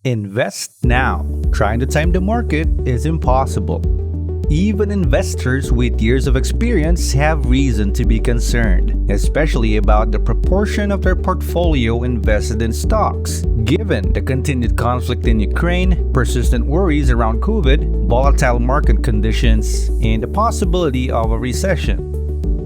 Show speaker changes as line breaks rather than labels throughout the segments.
Invest now. Trying to time the market is impossible. Even investors with years of experience have reason to be concerned, especially about the proportion of their portfolio invested in stocks. Given the continued conflict in Ukraine, persistent worries around COVID, volatile market conditions, and the possibility of a recession,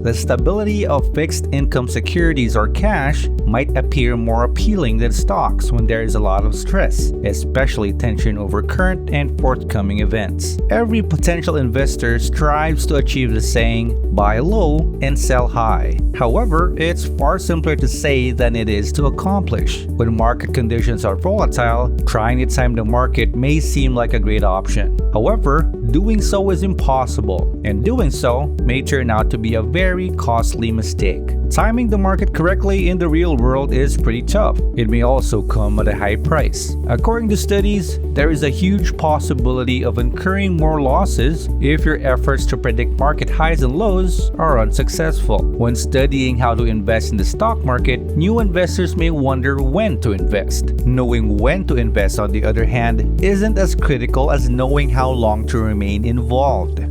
the stability of fixed income securities or cash might appear more appealing than stocks when there is a lot of stress, especially tension over current and forthcoming events. Every potential investor strives to achieve the saying, buy low and sell high. However, it's far simpler to say than it is to accomplish. When market conditions are volatile, trying to time the market may seem like a great option. However, doing so is impossible, and doing so may turn out to be a very costly mistake. Timing the market correctly in the real world is pretty tough. It may also come at a high price. According to studies, there is a huge possibility of incurring more losses if your efforts to predict market highs and lows are unsuccessful. When studying how to invest in the stock market, new investors may wonder when to invest. Knowing when to invest, on the other hand, isn't as critical as knowing how long to remain involved.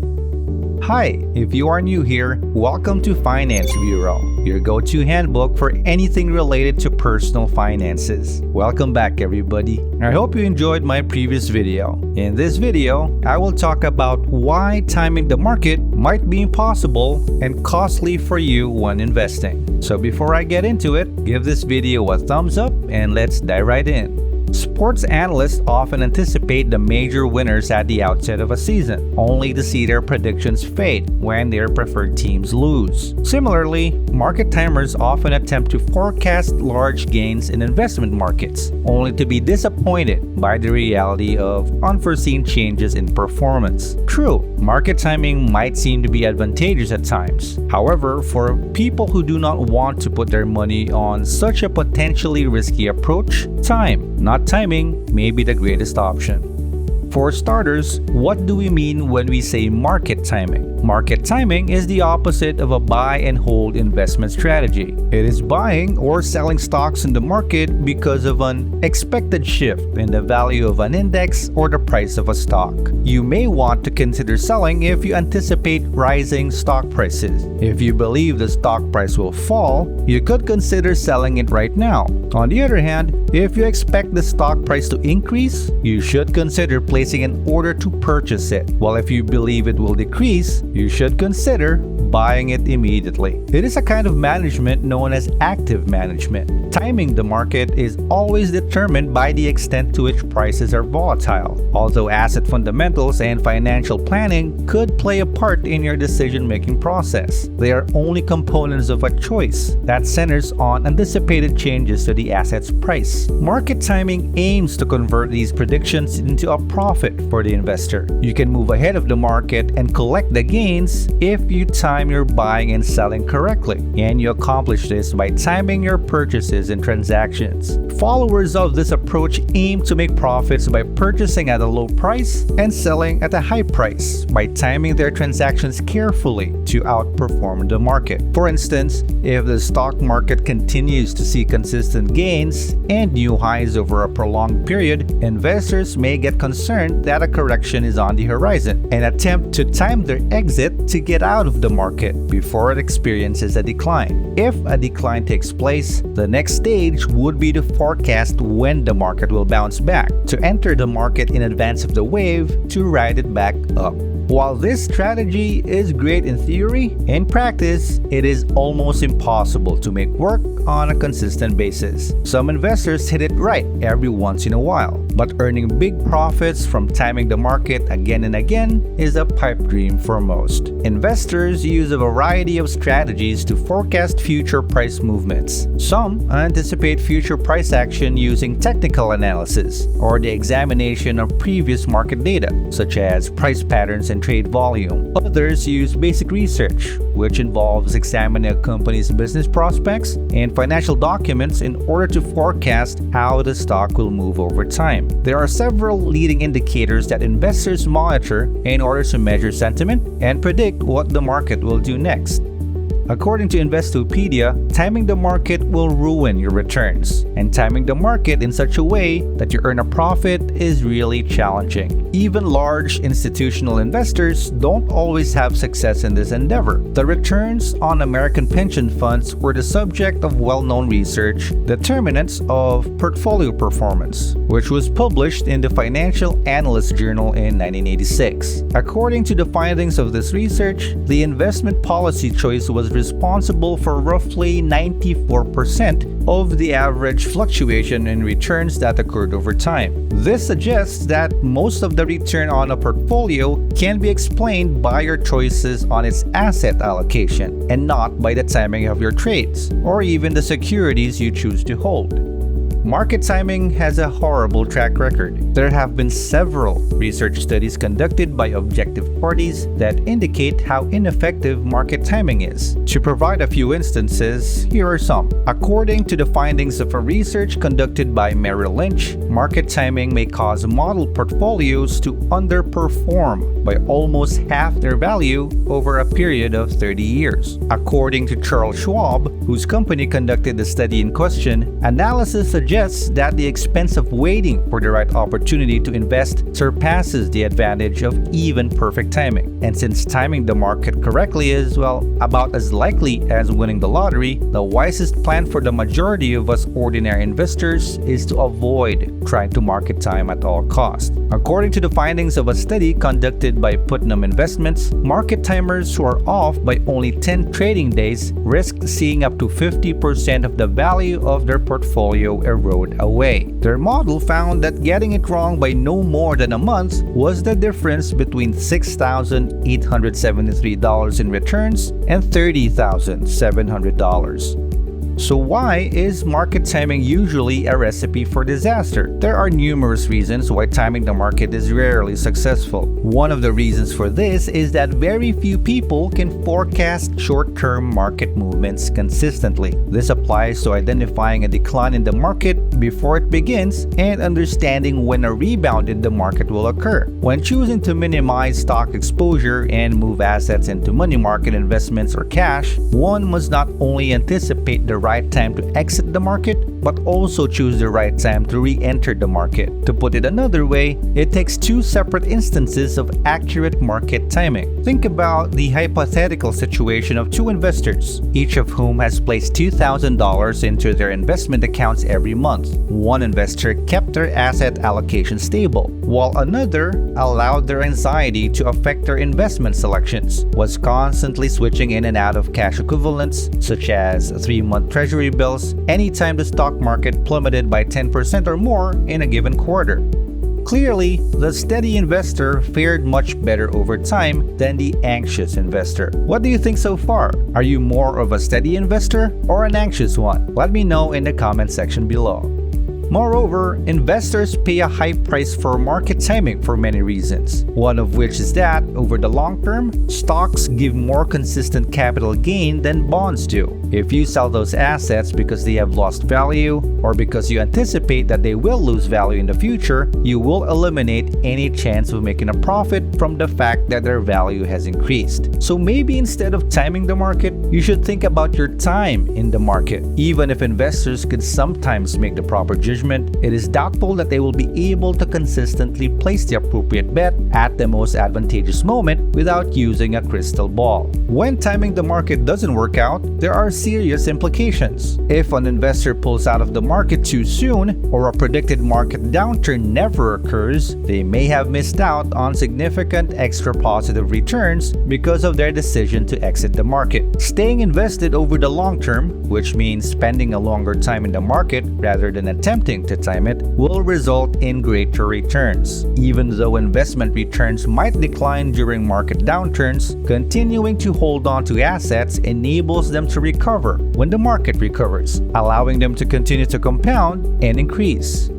Hi, if you are new here, welcome to Finance Bureau, your go-to handbook for anything related to personal finances. Welcome back, everybody. I hope you enjoyed my previous video. In this video, I will talk about why timing the market might be impossible and costly for you when investing. So before I get into it, give this video a thumbs up and let's dive right in. Sports analysts often anticipate the major winners at the outset of a season, only to see their predictions fade when their preferred teams lose. Similarly, market timers often attempt to forecast large gains in investment markets, only to be disappointed by the reality of unforeseen changes in performance. True, market timing might seem to be advantageous at times. However, for people who do not want to put their money on such a potentially risky approach, time, not timing, may be the greatest option. For starters, what do we mean when we say market timing? Market timing is the opposite of a buy and hold investment strategy. It is buying or selling stocks in the market because of an expected shift in the value of an index or the price of a stock. You may want to consider selling if you anticipate rising stock prices. If you believe the stock price will fall, you could consider selling it right now. On the other hand, if you expect the stock price to increase, you should consider placing an order to purchase it. While if you believe it will decrease, you should consider buying it immediately. It is a kind of management known as active management. Timing the market is always determined by the extent to which prices are volatile. Although asset fundamentals and financial planning could play a part in your decision-making process, they are only components of a choice that centers on anticipated changes to the asset's price. Market timing aims to convert these predictions into a profit for the investor. You can move ahead of the market and collect the gains if you time your buying and selling correctly, and you accomplish this by timing your purchases and transactions. Followers of this approach aim to make profits by purchasing at a low price and selling at a high price by timing their transactions carefully to outperform the market. For instance, if the stock market continues to see consistent gains and new highs over a prolonged period, investors may get concerned that a correction is on the horizon and attempt to time their exit to get out of the market before it experiences a decline. If a decline takes place, the next stage would be to forecast when the market will bounce back, to enter the market in advance of the wave to ride it back up. While this strategy is great in theory, in practice, it is almost impossible to make work on a consistent basis. Some investors hit it right every once in a while, but earning big profits from timing the market again and again is a pipe dream for most. Investors use a variety of strategies to forecast future price movements. Some anticipate future price action using technical analysis or the examination of previous market data, such as price patterns and trade volume. Others use basic research, which involves examining a company's business prospects and financial documents in order to forecast how the stock will move over time. There are several leading indicators that investors monitor in order to measure sentiment and predict what the market will do next. According to Investopedia, timing the market will ruin your returns, and timing the market in such a way that you earn a profit is really challenging. Even large institutional investors don't always have success in this endeavor. The returns on American pension funds were the subject of well-known research, Determinants of Portfolio Performance, which was published in the Financial Analyst Journal in 1986. According to the findings of this research, the investment policy choice was responsible for roughly 94% of the average fluctuation in returns that occurred over time. This suggests that most of the return on a portfolio can be explained by your choices on its asset allocation and not by the timing of your trades or even the securities you choose to hold. Market timing has a horrible track record. There have been several research studies conducted by objective parties that indicate how ineffective market timing is. To provide a few instances, here are some. According to the findings of a research conducted by Merrill Lynch, market timing may cause model portfolios to underperform by almost half their value over a period of 30 years. According to Charles Schwab, whose company conducted the study in question, analysis suggests that the expense of waiting for the right opportunity to invest surpasses the advantage of even perfect timing. And since timing the market correctly is, well, about as likely as winning the lottery, the wisest plan for the majority of us ordinary investors is to avoid trying to market time at all costs. According to the findings of a study conducted by Putnam Investments, market timers who are off by only 10 trading days risk seeing up to 50% of the value of their portfolio erode away. Their model found that getting it wrong by no more than a month was the difference between $6,873 in returns and $30,700. So why is market timing usually a recipe for disaster? There are numerous reasons why timing the market is rarely successful. One of the reasons for this is that very few people can forecast short-term market movements consistently. This applies to identifying a decline in the market before it begins and understanding when a rebound in the market will occur. When choosing to minimize stock exposure and move assets into money market investments or cash, one must not only anticipate the right time to exit the market, but also choose the right time to re-enter the market. To put it another way, it takes two separate instances of accurate market timing. Think about the hypothetical situation of two investors, each of whom has placed $2,000 into their investment accounts every month. One investor kept their asset allocation stable, while another allowed their anxiety to affect their investment selections, was constantly switching in and out of cash equivalents, such as 3-month treasury bills, anytime the stock market plummeted by 10% or more in a given quarter. Clearly, the steady investor fared much better over time than the anxious investor. What do you think so far? Are you more of a steady investor or an anxious one? Let me know in the comment section below. Moreover, investors pay a high price for market timing for many reasons, one of which is that, over the long term, stocks give more consistent capital gain than bonds do. If you sell those assets because they have lost value, or because you anticipate that they will lose value in the future, you will eliminate any chance of making a profit from the fact that their value has increased. So maybe instead of timing the market, you should think about your time in the market. Even if investors could sometimes make the proper judgment, it is doubtful that they will be able to consistently place the appropriate bet at the most advantageous moment without using a crystal ball. When timing the market doesn't work out, there are serious implications. If an investor pulls out of the market too soon, or a predicted market downturn never occurs, they may have missed out on significant extra positive returns because of their decision to exit the market. Staying invested over the long term, which means spending a longer time in the market rather than attempting to time it, will result in greater returns. Even though investment returns might decline during market downturns, continuing to hold on to assets enables them to recover when the market recovers, allowing them to continue to compound and increase.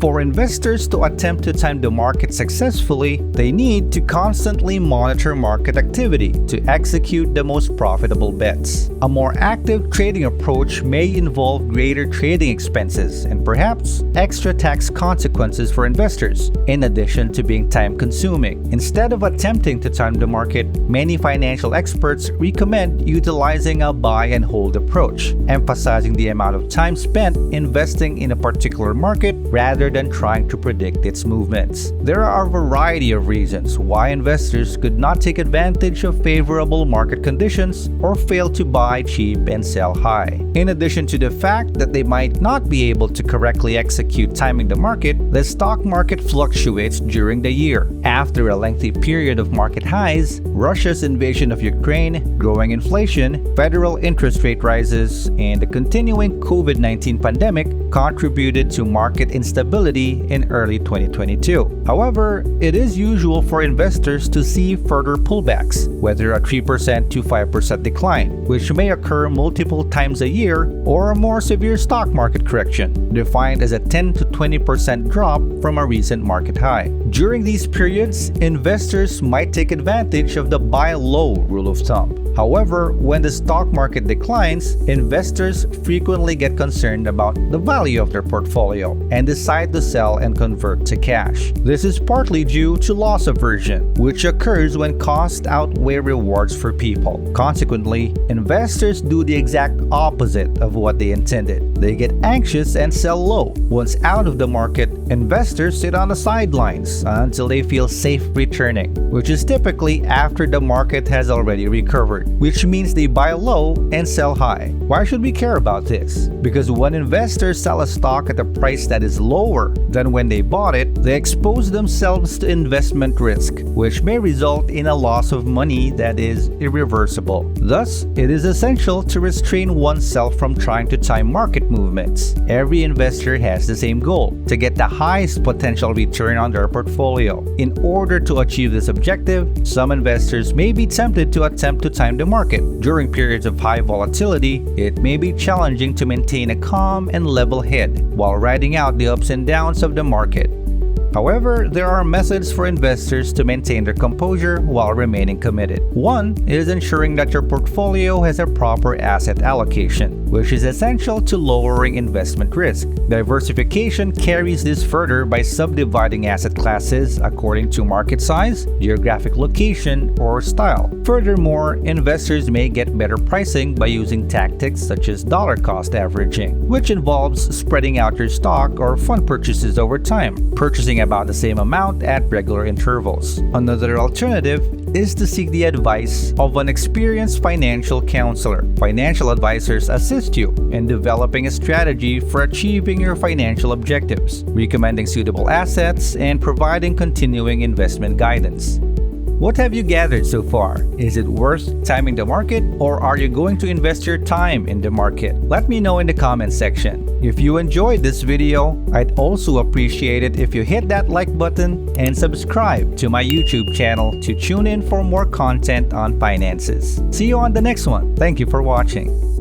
For investors to attempt to time the market successfully, they need to constantly monitor market activity to execute the most profitable bets. A more active trading approach may involve greater trading expenses and perhaps extra tax consequences for investors, in addition to being time-consuming. Instead of attempting to time the market, many financial experts recommend utilizing a buy and hold approach, emphasizing the amount of time spent investing in a particular market rather than trying to predict its movements. There are a variety of reasons why investors could not take advantage of favorable market conditions or fail to buy cheap and sell high. In addition to the fact that they might not be able to correctly execute timing the market, the stock market fluctuates during the year. After a lengthy period of market highs, Russia's invasion of Ukraine, growing inflation, federal interest rate rises, and the continuing COVID-19 pandemic contributed to market instability in early 2022. However, it is usual for investors to see further pullbacks, whether a 3% to 5% decline, which may occur multiple times a year, or a more severe stock market correction, defined as a 10 to 20% drop from a recent market high. During these periods, investors might take advantage of the buy low rule of thumb. However, when the stock market declines, investors frequently get concerned about the value of their portfolio and decide to sell and convert to cash. This is partly due to loss aversion, which occurs when costs outweigh rewards for people. Consequently, investors do the exact opposite of what they intended. They get anxious and sell low. Once out of the market, investors sit on the sidelines until they feel safe returning, which is typically after the market has already recovered, which means they buy low and sell high. Why should we care about this? Because when investors sell a stock at a price that is lower than when they bought it, they expose themselves to investment risk, which may result in a loss of money that is irreversible. Thus, it is essential to restrain oneself from trying to time market movements. Every investor has the same goal: to get the highest potential return on their portfolio. In order to achieve this objective, some investors may be tempted to attempt to time the market. During periods of high volatility, it may be challenging to maintain a calm and level head while riding out the ups and downs of the market. However, there are methods for investors to maintain their composure while remaining committed. One is ensuring that your portfolio has a proper asset allocation, which is essential to lowering investment risk. Diversification carries this further by subdividing asset classes according to market size, geographic location, or style. Furthermore, investors may get better pricing by using tactics such as dollar cost averaging, which involves spreading out your stock or fund purchases over time, purchasing about the same amount at regular intervals. Another alternative is to seek the advice of an experienced financial counselor. Financial advisors assist you in developing a strategy for achieving your financial objectives, recommending suitable assets, and providing continuing investment guidance. What have you gathered so far? Is it worth timing the market, or are you going to invest your time in the market? Let me know in the comments section. If you enjoyed this video, I'd also appreciate it if you hit that like button and subscribe to my YouTube channel to tune in for more content on finances. See you on the next one. Thank you for watching.